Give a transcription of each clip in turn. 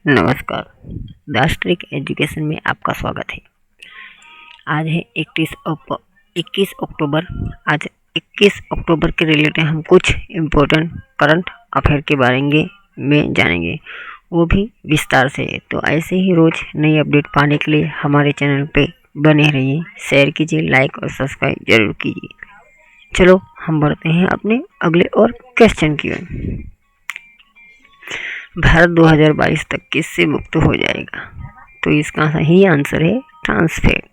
नमस्कार। दार्शनिक एजुकेशन में आपका स्वागत है। आज है 21 अक्टूबर। आज 21 अक्टूबर के रिलेटेड हम कुछ इम्पोर्टेंट करंट अफेयर के बारे में जानेंगे, वो भी विस्तार से। तो ऐसे ही रोज नई अपडेट पाने के लिए हमारे चैनल पे बने रहिए, शेयर कीजिए, लाइक और सब्सक्राइब जरूर कीजिए। चलो हम बढ़ते हैं अपने अगले और क्वेश्चन की ओर। भारत 2022 तक किससे मुक्त हो जाएगा? तो इसका सही आंसर है ट्रांसफैट।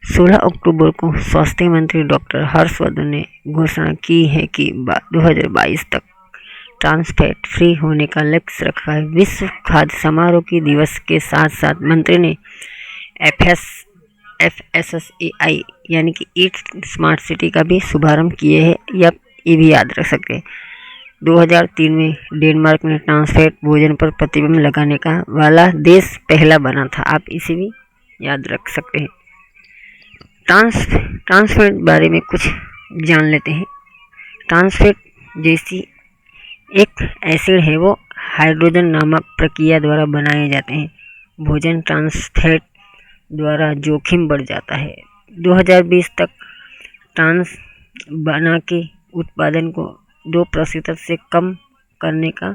16 अक्टूबर को स्वास्थ्य मंत्री डॉक्टर हर्षवर्धन ने घोषणा की है कि 2022 तक ट्रांसफैट फ्री होने का लक्ष्य रखा है। विश्व खाद्य समारोह के दिवस के साथ साथ मंत्री ने FSSAI यानी कि ईट स्मार्ट सिटी का भी शुभारंभ किए हैं। ये भी याद रख सकते हैं। 2003 में डेनमार्क में ट्रांसफैट भोजन पर प्रतिबंध लगाने का वाला देश पहला बना था। आप इसे भी याद रख सकते हैं। ट्रांसफैट बारे में कुछ जान लेते हैं। ट्रांसफैट जैसी एक एसिड है, वो हाइड्रोजन नामक प्रक्रिया द्वारा बनाए जाते हैं। भोजन ट्रांसफैट द्वारा जोखिम बढ़ जाता है। 2020 तक ट्रांस बना के उत्पादन को 2% से कम करने का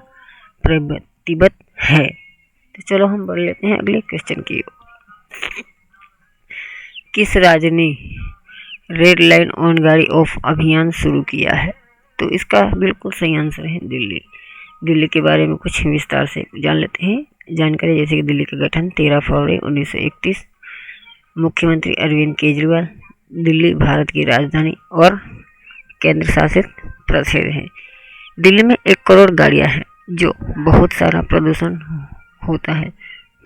प्रतिबद्ध है। तो चलो हम बढ़ लेते हैं अगले क्वेश्चन की ओर। किस राज्य ने रेड लाइन ऑन गाड़ी ऑफ अभियान शुरू किया है? तो इसका बिल्कुल सही आंसर है दिल्ली। दिल्ली के बारे में कुछ विस्तार से जान लेते हैं। जानकारी जैसे कि दिल्ली का गठन 13 फरवरी 1931। मुख्यमंत्री अरविंद केजरीवाल। दिल्ली भारत की राजधानी और केंद्र शासित प्रदेश है। दिल्ली में 1 करोड़ गाड़ियां हैं, जो बहुत सारा प्रदूषण होता है,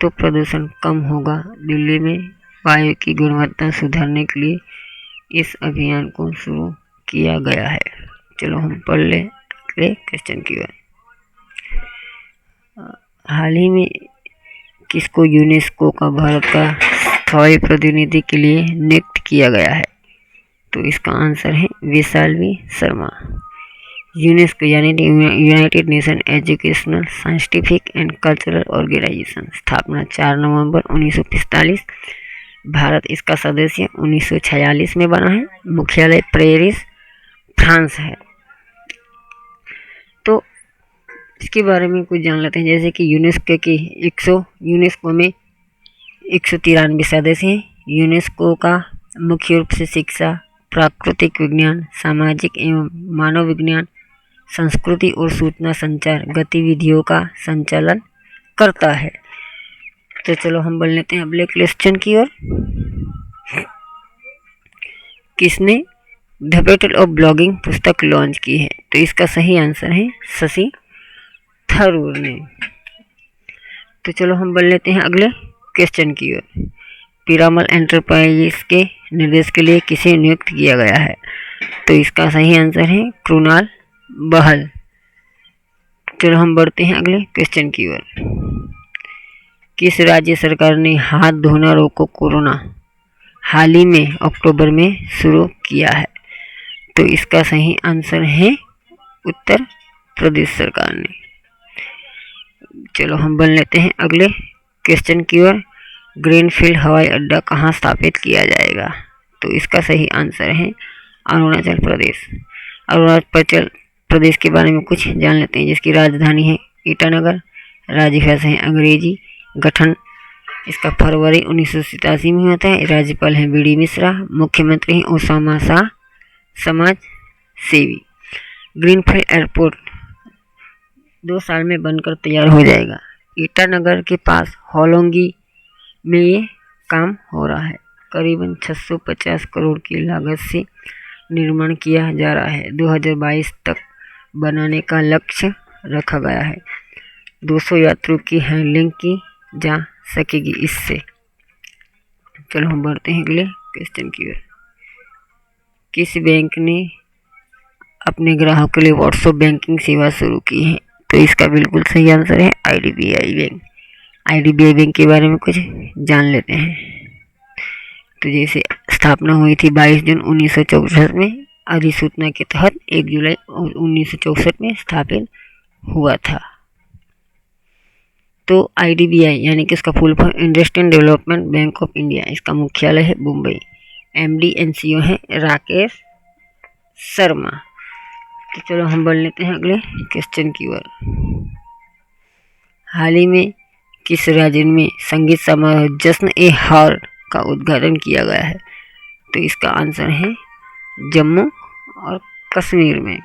तो प्रदूषण कम होगा। दिल्ली में वायु की गुणवत्ता सुधारने के लिए इस अभियान को शुरू किया गया है। चलो हम पढ़ ले अगले क्वेश्चन की ओर। हाल ही में किसको यूनेस्को का भारत का स्थायी प्रतिनिधि के लिए नियुक्त किया गया है? तो इसका आंसर है वैशाली शर्मा। यूनेस्को यानी United Nation Educational, Scientific and Cultural Organisation, स्थापना 4 नवंबर 1945। भारत इसका सदस्य 1946 में बना है। मुख्यालय पेरिस, फ्रांस है। तो इसके बारे में कुछ जान लेते हैं। जैसे कि यूनेस्को में 193 सदस्य हैं। यूनेस्को का मुख्य रूप से शिक्षा, प्राकृतिक विज्ञान, सामाजिक एवं मानव विज्ञान, संस्कृति और सूचना संचार गतिविधियों का संचालन करता है। तो चलो हम बढ़ लेते हैं अगले क्वेश्चन की ओर। किसने द बैटल ऑफ ब्लॉगिंग पुस्तक लॉन्च की है? तो इसका सही आंसर है शशि थरूर ने। तो चलो हम बढ़ लेते हैं अगले क्वेश्चन की ओर। पिरामल एंटरप्राइजेस के निर्देश के लिए किसे नियुक्त किया गया है? तो इसका सही आंसर है कृणाल बहल। चलो हम बढ़ते हैं अगले क्वेश्चन की ओर। किस राज्य सरकार ने हाथ धोना रोको कोरोना हाल ही में अक्टूबर में शुरू किया है? तो इसका सही आंसर है उत्तर प्रदेश सरकार ने। चलो हम बढ़ लेते हैं अगले क्वेश्चन की ओर। ग्रीनफील्ड हवाई अड्डा कहाँ स्थापित किया जाएगा? तो इसका सही आंसर है अरुणाचल प्रदेश। अरुणाचल प्रदेश के बारे में कुछ जान लेते हैं। जिसकी राजधानी है ईटानगर, राज्यभाषा है अंग्रेजी, गठन इसका फरवरी 1987 में होता है। राज्यपाल हैं बी डी मिश्रा, मुख्यमंत्री हैं ओसामा शाह, समाज सेवी। ग्रीनफील्ड एयरपोर्ट 2 साल में बनकर तैयार हो जाएगा। ईटानगर के पास होलोंगी में ये काम हो रहा है। करीबन 650 करोड़ की लागत से निर्माण किया जा रहा है। 2022 तक बनाने का लक्ष्य रखा गया है। 200 यात्रियों की हैंडलिंग की जा सकेगी इससे। चलो हम बढ़ते हैं अगले क्वेश्चन की ओर। किस बैंक ने अपने ग्राहकों के लिए व्हाट्सएप बैंकिंग सेवा शुरू की है? तो इसका बिल्कुल सही आंसर है IDBI बैंक। IDBI बैंक के बारे में कुछ जान लेते हैं। तो जैसे स्थापना हुई थी 22 जून 1964 में, अधिसूचना के तहत 1 जुलाई 1964 में स्थापित हुआ था। तो IDBI यानी कि इसका full form industrial development bank of India, इसका मुख्यालय है मुंबई। MD and CEO है राकेश शर्मा। तो चलो हम बोल लेते हैं अगले क्वेश्चन की ओर। हाल ही में किस राज्य में संगीत समारोह जश्न-ए-हार्ट का उद्घाटन किया गया है? तो इसका आंसर है जम्मू और कश्मीर में।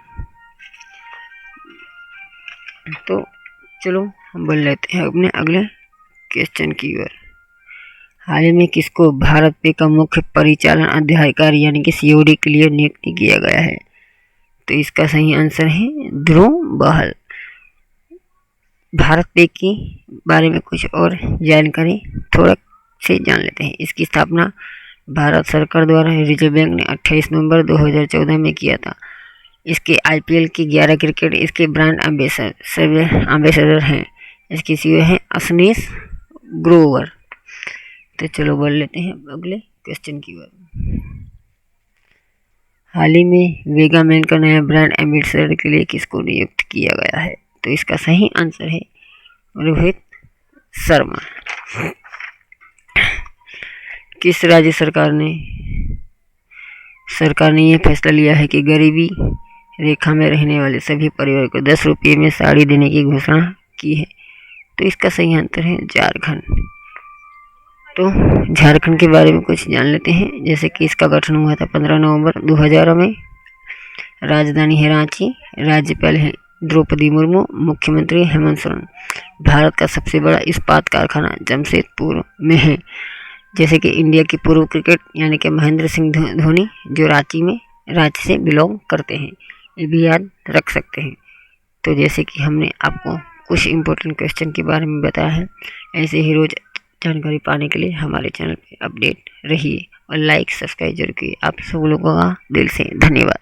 तो चलो हम बोल लेते हैं अपने अगले क्वेश्चन की ओर। हाल ही में किसको भारत पे का मुख्य परिचालन अधिकारी यानी कि COD के लिए नियुक्त किया गया है? तो इसका सही आंसर है ध्रुव बहल। भारत पे के बारे में कुछ और जानकारी थोड़ा से जान लेते हैं। इसकी स्थापना भारत सरकार द्वारा रिजर्व बैंक ने 28 नवंबर 2014 में किया था। इसके IPL के 11 क्रिकेट इसके ब्रांड एम्बेसडर हैं। इसके CEO हैं अशनीश ग्रोवर। तो चलो बोल लेते हैं अगले क्वेश्चन की ओर। हाल ही में वेगामैन का नया ब्रांड एम्बेसडर के लिए किसको नियुक्त किया गया है? तो इसका सही आंसर है रोहित शर्मा। किस राज्य सरकार ने यह फैसला लिया है कि गरीबी रेखा में रहने वाले सभी परिवार को 10 रुपये में साड़ी देने की घोषणा की है? तो इसका सही आंसर है झारखंड। तो झारखंड के बारे में कुछ जान लेते हैं। जैसे कि इसका गठन हुआ था 15 नवंबर 2000 में। राजधानी है रांची। राज्यपाल है द्रौपदी मुर्मू। मुख्यमंत्री हेमंत सोरेन। भारत का सबसे बड़ा इस्पात कारखाना जमशेदपुर में है। जैसे कि इंडिया की पूर्व क्रिकेट यानी कि महेंद्र सिंह धोनी जो रांची से बिलोंग करते हैं, ये भी याद रख सकते हैं। तो जैसे कि हमने आपको कुछ इम्पोर्टेंट क्वेश्चन के बारे में बताया है, ऐसे ही रोज जानकारी पाने के लिए हमारे चैनल पे अपडेट रहिए और लाइक सब्सक्राइब जरूर कीजिए। आप सब लोगों का दिल से धन्यवाद।